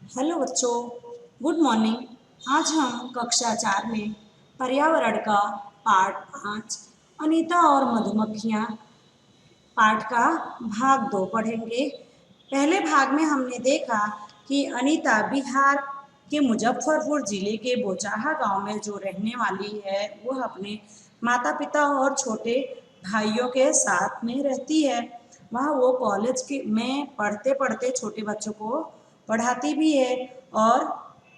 Hello बच्चों, good morning. आज हम कक्षा 4 में पर्यावरण का पाठ 5 अनीता और मधुमक्खियाँ पाठ का भाग 2 पढ़ेंगे। पहले भाग में हमने देखा कि अनीता बिहार के मुजफ्फरपुर जिले के बोचाहा गांव में जो रहने वाली है, वह अपने माता पिता और छोटे भाइयों के साथ में रहती है। वहाँ वो कॉलेज के में पढ़ते पढ़ते छोटे बच्चों को पढ़ाती भी है और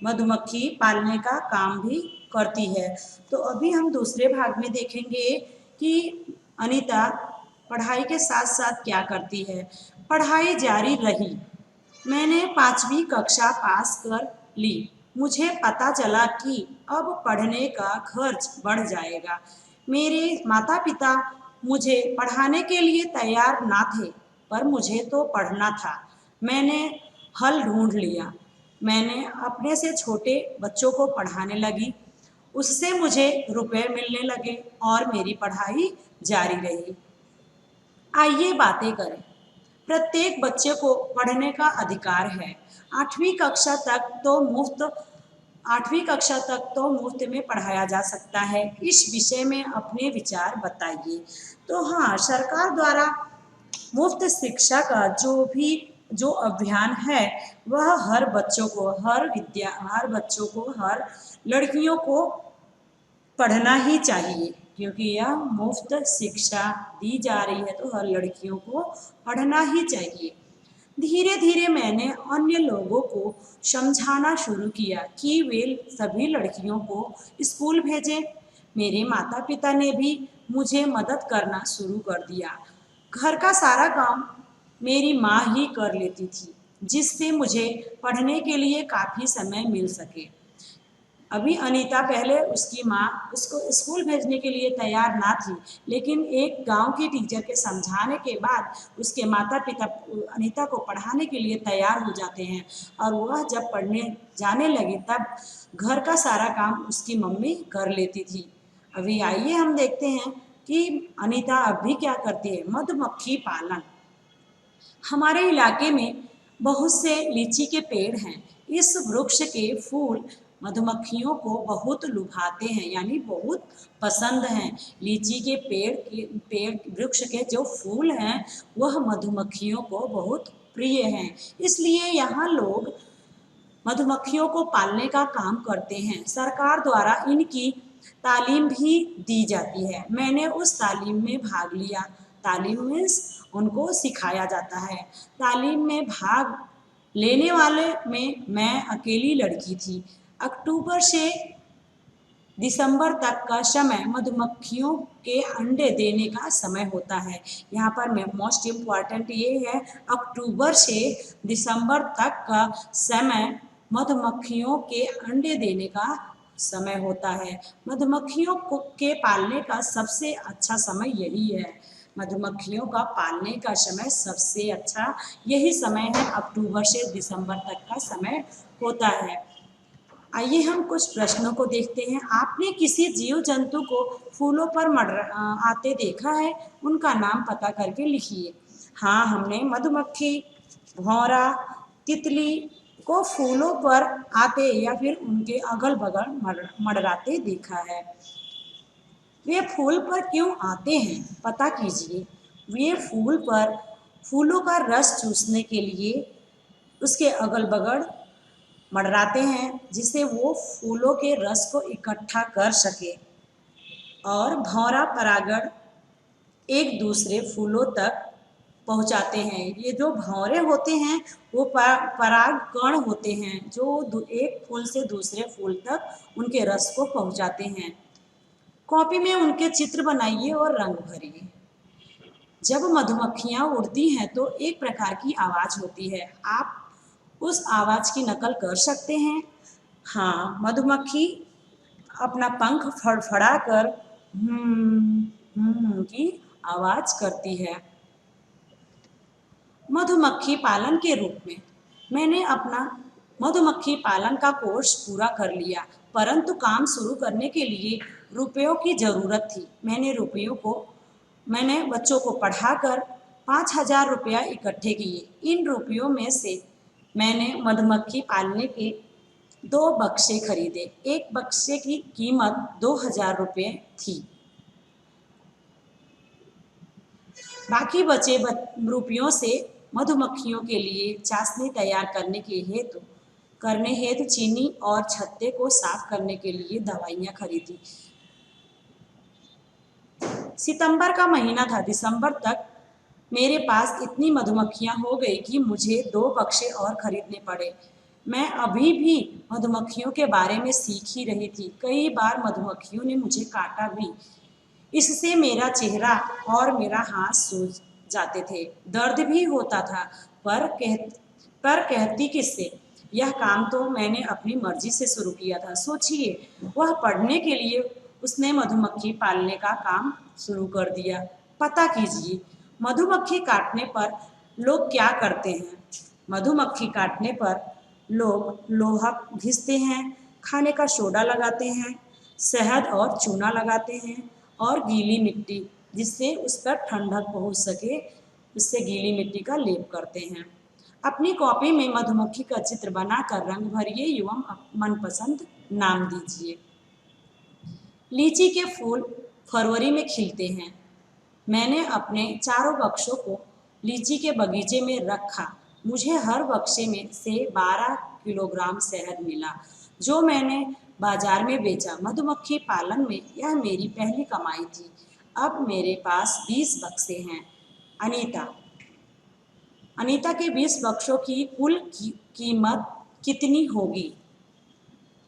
मधुमक्खी पालने का काम भी करती है। तो अभी हम दूसरे भाग में देखेंगे कि अनीता पढ़ाई के साथ साथ क्या करती है। पढ़ाई जारी रही। मैंने 5वीं कक्षा पास कर ली। मुझे पता चला कि अब पढ़ने का खर्च बढ़ जाएगा। मेरे माता पिता मुझे पढ़ाने के लिए तैयार ना थे, पर मुझे तो पढ़ना था। मैंने हल ढूंढ लिया। मैंने अपने से छोटे बच्चों को पढ़ाने लगी। उससे मुझे रुपए मिलने लगे और मेरी पढ़ाई जारी रही। आइए बातें करें। प्रत्येक बच्चे को पढ़ने का अधिकार है। 8वीं कक्षा तक तो मुफ्त 8वीं कक्षा तक तो मुफ्त में पढ़ाया जा सकता है। इस विषय में अपने विचार बताइए। तो हाँ, सरकार द्वारा मुफ्त शिक्षा का जो अभियान है, वह हर बच्चों को, हर लड़कियों को पढ़ना ही चाहिए, क्योंकि यह मुफ्त शिक्षा दी जा रही है तो हर लड़कियों को पढ़ना ही चाहिए। धीरे धीरे मैंने अन्य लोगों को समझाना शुरू किया कि वे सभी लड़कियों को स्कूल भेजें। मेरे माता पिता ने भी मुझे मदद करना शुरू कर दिया। घर का सारा काम मेरी माँ ही कर लेती थी, जिससे मुझे पढ़ने के लिए काफ़ी समय मिल सके। अभी अनीता, पहले उसकी माँ उसको स्कूल भेजने के लिए तैयार ना थी, लेकिन एक गांव की टीचर के समझाने के बाद उसके माता पिता अनीता को पढ़ाने के लिए तैयार हो जाते हैं और वह जब पढ़ने जाने लगी तब घर का सारा काम उसकी मम्मी कर लेती थी। अभी आइए हम देखते हैं कि अनीता अभी क्या करती है। मधुमक्खी पालन। हमारे इलाके में बहुत से लीची के पेड़ हैं। इस वृक्ष के फूल मधुमक्खियों को बहुत लुभाते हैं, यानी बहुत पसंद हैं। लीची के पेड़ वृक्ष के जो फूल हैं, वह मधुमक्खियों को बहुत प्रिय हैं। इसलिए यहाँ लोग मधुमक्खियों को पालने का काम करते हैं। सरकार द्वारा इनकी तालीम भी दी जाती है। मैंने उस तालीम में भाग लिया। तालीम मीन्स उनको सिखाया जाता है। तालीम में भाग लेने वाले में मैं अकेली लड़की थी। अक्टूबर से दिसंबर तक का समय मधुमक्खियों के अंडे देने का समय होता है। यहाँ पर मोस्ट इम्पॉर्टेंट ये है, अक्टूबर से दिसंबर तक का समय मधुमक्खियों के अंडे देने का समय होता है। मधुमक्खियों को के पालने का सबसे अच्छा समय यही है। मधुमक्खियों का पालने का समय सबसे अच्छा यही समय है, अक्टूबर से दिसंबर तक का समय होता है। आइए हम कुछ प्रश्नों को देखते हैं। आपने किसी जीव जंतु को फूलों पर आते देखा है? उनका नाम पता करके लिखिए। हाँ, हमने मधुमक्खी, भौरा, तितली को फूलों पर आते या फिर उनके अगल बगल मंडराते देखा है। वे फूल पर क्यों आते हैं, पता कीजिए। वे फूलों का रस चूसने के लिए उसके अगल बगल मंडराते हैं, जिससे वो फूलों के रस को इकट्ठा कर सके। और भौरा परागण एक दूसरे फूलों तक पहुंचाते हैं। ये जो भौरे होते हैं वो पराग कण होते हैं, जो एक फूल से दूसरे फूल तक उनके रस को पहुंचाते हैं। कॉपी में उनके चित्र बनाइए और रंग भरिए। जब मधुमक्खियां उड़ती हैं तो एक प्रकार की आवाज़ होती है। आप उस आवाज़ की नकल कर सकते हैं। हाँ, मधुमक्खी अपना पंख फड़फड़ा कर की आवाज़ करती है। मधुमक्खी पालन के रूप में मैंने अपना मधुमक्खी पालन का कोर्स पूरा कर लिया, परंतु काम शुरू करने के लिए रुपयों की ज़रूरत थी। मैंने बच्चों को पढ़ाकर 5,000 रुपया इकट्ठे किए। इन रुपयों में से मैंने मधुमक्खी पालने के 2 बक्से खरीदे। एक बक्से की कीमत 2000 रुपये थी। बाकी बचे रुपयों से मधुमक्खियों के लिए चाशनी तैयार करने हेतु चीनी और छत्ते को साफ करने के लिए दवाइयाँ खरीदी। सितंबर का महीना था। दिसंबर तक मेरे पास इतनी मधुमक्खियाँ हो गई कि मुझे 2 बक्से और खरीदने पड़े। मैं अभी भी मधुमक्खियों के बारे में सीख ही रही थी। कई बार मधुमक्खियों ने मुझे काटा भी। इससे मेरा चेहरा और मेरा हाथ सूज जाते थे। दर्द भी होता था, पर कहती किससे? यह काम तो मैंने अपनी मर्जी से शुरू किया था। सोचिए, वह पढ़ने के लिए उसने मधुमक्खी पालने का काम शुरू कर दिया। पता कीजिए, मधुमक्खी काटने पर लोग क्या करते हैं? मधुमक्खी काटने पर लोग लोहा घिसते हैं, खाने का सोडा लगाते हैं, शहद और चूना लगाते हैं और गीली मिट्टी, जिससे उस पर ठंडक पहुंच सके, उससे गीली मिट्टी का लेप करते हैं। अपनी कॉपी में मधुमक्खी का चित्र बनाकर रंग भरिए एवं मनपसंद नाम दीजिए। लीची के फूल फरवरी में खिलते हैं। मैंने अपने चारों बक्सों को लीची के बगीचे में रखा। मुझे हर बक्से में से 12 किलोग्राम शहद मिला, जो मैंने बाजार में बेचा। मधुमक्खी पालन में यह मेरी पहली कमाई थी। अब मेरे पास 20 बक्से हैं। अनीता के 20 बक्सों की कुल कीमत कितनी होगी?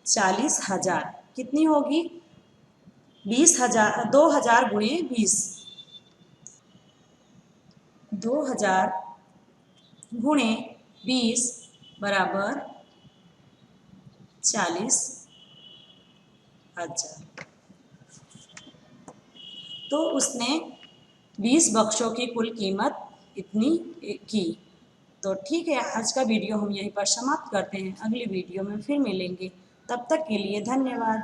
40,000। कितनी होगी? 20,000। 2000 गुणे 20, 2000 गुणे 20 बराबर 40,000। तो उसने 20 बक्सों की कुल कीमत इतनी की। तो ठीक है, आज का वीडियो हम यहीं पर समाप्त करते हैं। अगली वीडियो में फिर मिलेंगे। तब तक के लिए धन्यवाद।